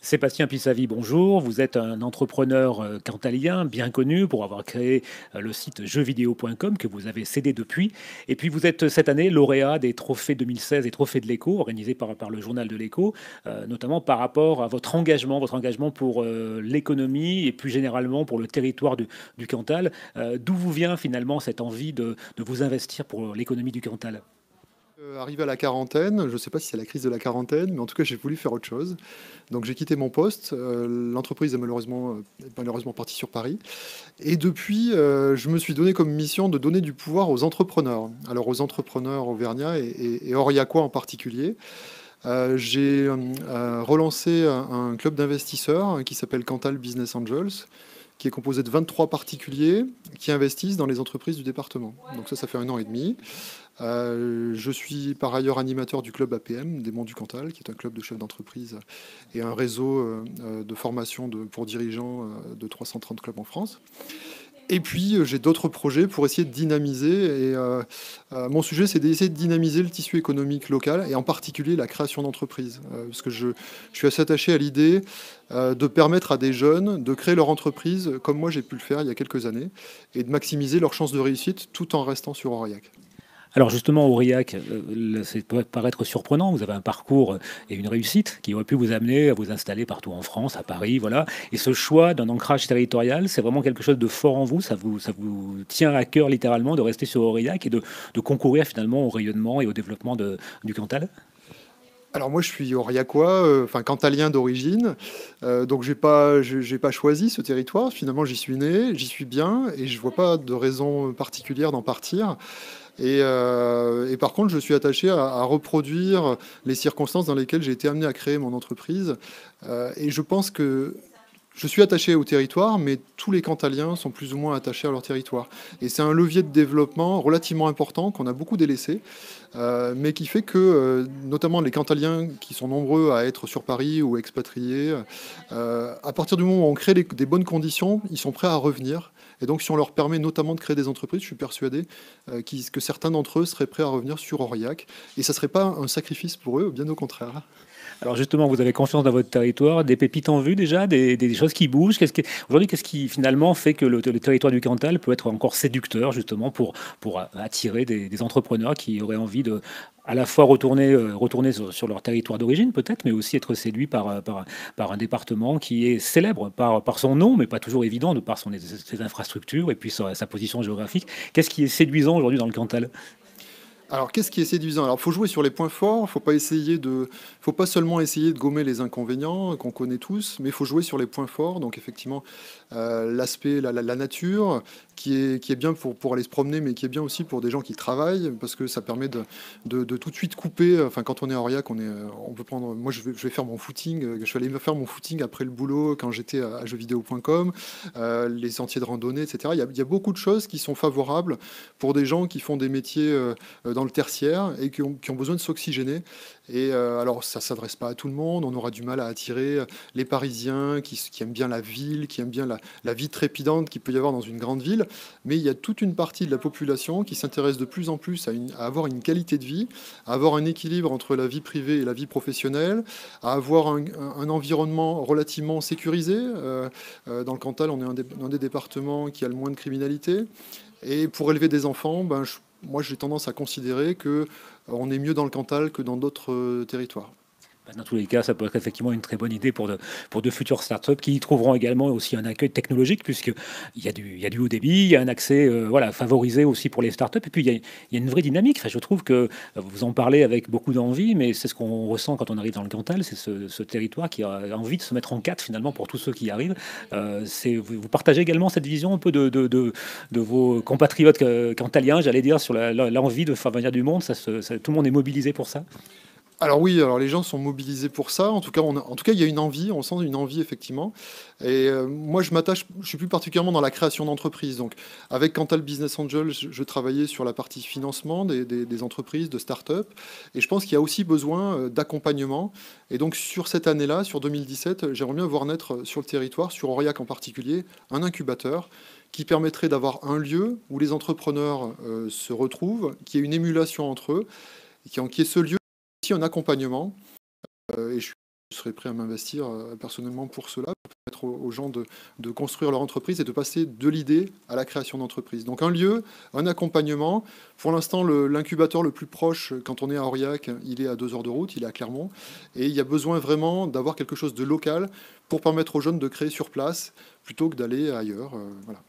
Sébastien Pissavi, bonjour. Vous êtes un entrepreneur cantalien bien connu pour avoir créé le site jeuxvideo.com que vous avez cédé depuis. Et puis vous êtes cette année lauréat des trophées 2016 et trophées de l'Écho, organisés par le journal de l'Écho, notamment par rapport à votre engagement pour l'économie et plus généralement pour le territoire du Cantal. D'où vous vient finalement cette envie de vous investir pour l'économie du Cantal? Arrivé à la quarantaine, je ne sais pas si c'est la crise de la quarantaine, mais en tout cas, j'ai voulu faire autre chose. Donc, j'ai quitté mon poste. L'entreprise est malheureusement partie sur Paris. Et depuis, je me suis donné comme mission de donner du pouvoir aux entrepreneurs. Alors, aux entrepreneurs auvergnats et aurillacois en particulier. J'ai relancé un club d'investisseurs qui s'appelle Cantal Business Angels, qui est composé de 23 particuliers qui investissent dans les entreprises du département. Donc ça fait 1 an et demi. Je suis par ailleurs animateur du club APM des Monts du Cantal, qui est un club de chefs d'entreprise et un réseau de formation pour dirigeants de 330 clubs en France. Et puis, j'ai d'autres projets pour essayer de dynamiser. Mon sujet, c'est d'essayer de dynamiser le tissu économique local et en particulier la création d'entreprises. Parce que je suis assez attaché à l'idée de permettre à des jeunes de créer leur entreprise comme moi j'ai pu le faire il y a quelques années et de maximiser leurs chances de réussite tout en restant sur Aurillac. Alors justement, Aurillac, ça peut paraître surprenant. Vous avez un parcours et une réussite qui aurait pu vous amener à vous installer partout en France, à Paris, voilà. Et ce choix d'un ancrage territorial, c'est vraiment quelque chose de fort en vous. Ça vous tient à cœur littéralement de rester sur Aurillac et de concourir finalement au rayonnement et au développement du Cantal. Alors moi je suis aurillacois, enfin cantalien d'origine, donc j'ai pas choisi ce territoire. Finalement j'y suis né, j'y suis bien et je vois pas de raison particulière d'en partir. Et par contre, je suis attaché à reproduire les circonstances dans lesquelles j'ai été amené à créer mon entreprise. Et je pense que je suis attaché au territoire, mais tous les Cantaliens sont plus ou moins attachés à leur territoire. Et c'est un levier de développement relativement important qu'on a beaucoup délaissé, mais qui fait que, notamment les Cantaliens qui sont nombreux à être sur Paris ou expatriés, à partir du moment où on crée des bonnes conditions, ils sont prêts à revenir. Et donc, si on leur permet notamment de créer des entreprises, je suis persuadé que certains d'entre eux seraient prêts à revenir sur Aurillac. Et ça ne serait pas un sacrifice pour eux, bien au contraire. Alors justement, vous avez confiance dans votre territoire, des pépites en vue déjà, des choses qui bougent. Aujourd'hui, qu'est-ce qui finalement fait que le territoire du Cantal peut être encore séducteur justement pour attirer des entrepreneurs qui auraient envie de à la fois retourner sur leur territoire d'origine peut-être, mais aussi être séduits par un département qui est célèbre par son nom, mais pas toujours évident de par ses infrastructures et puis sa position géographique. Qu'est-ce qui est séduisant aujourd'hui dans le Cantal? Alors, qu'est-ce qui est séduisant? Alors, faut jouer sur les points forts. Faut pas seulement essayer de gommer les inconvénients qu'on connaît tous, mais il faut jouer sur les points forts. Donc, effectivement, l'aspect, la nature, qui est bien pour aller se promener, mais qui est bien aussi pour des gens qui travaillent, parce que ça permet de tout de suite couper. Enfin, quand on est à Aurillac, on peut prendre. Moi, je vais faire mon footing. Je suis allé me faire mon footing après le boulot quand j'étais à jeuxvideo.com, les sentiers de randonnée, etc. Il y a beaucoup de choses qui sont favorables pour des gens qui font des métiers dans le tertiaire et qui ont besoin de s'oxygéner. Alors, ça ne s'adresse pas à tout le monde. On aura du mal à attirer les Parisiens qui aiment bien la ville, qui aiment bien la vie trépidante qu'il peut y avoir dans une grande ville. Mais il y a toute une partie de la population qui s'intéresse de plus en plus à avoir une qualité de vie, à avoir un équilibre entre la vie privée et la vie professionnelle, à avoir un environnement relativement sécurisé. Dans le Cantal, on est un des départements qui a le moins de criminalité. Et pour élever des enfants, moi j'ai tendance à considérer que on est mieux dans le Cantal que dans d'autres territoires. Dans tous les cas, ça peut être effectivement une très bonne idée pour de futures startups qui y trouveront également aussi un accueil technologique, puisqu'il y a du haut débit, il y a un accès voilà, favorisé aussi pour les startups, et puis il y a une vraie dynamique. Enfin, je trouve que vous en parlez avec beaucoup d'envie, mais c'est ce qu'on ressent quand on arrive dans le Cantal, c'est ce territoire qui a envie de se mettre en quatre finalement pour tous ceux qui y arrivent. Vous partagez également cette vision un peu de vos compatriotes cantaliens, j'allais dire, sur l'envie de faire venir du monde. Tout le monde est mobilisé pour ça. Alors oui, alors les gens sont mobilisés pour ça. En tout cas, il y a une envie, on sent une envie effectivement. Moi, je suis plus particulièrement dans la création d'entreprises. Donc, avec Cantal Business Angel, je travaillais sur la partie financement des entreprises, de start-up. Et je pense qu'il y a aussi besoin d'accompagnement. Et donc, sur cette année-là, sur 2017, j'aimerais bien voir naître sur le territoire, sur Aurillac en particulier, un incubateur qui permettrait d'avoir un lieu où les entrepreneurs se retrouvent, qu'il y ait une émulation entre eux, et qui est ce lieu aussi un accompagnement. Et je suis je serais prêt à m'investir personnellement pour cela, pour permettre aux gens de construire leur entreprise et de passer de l'idée à la création d'entreprise. Donc un lieu, un accompagnement. Pour l'instant, l'incubateur le plus proche, quand on est à Aurillac, il est à 2 heures de route, il est à Clermont. Et il y a besoin vraiment d'avoir quelque chose de local pour permettre aux jeunes de créer sur place plutôt que d'aller ailleurs. Voilà.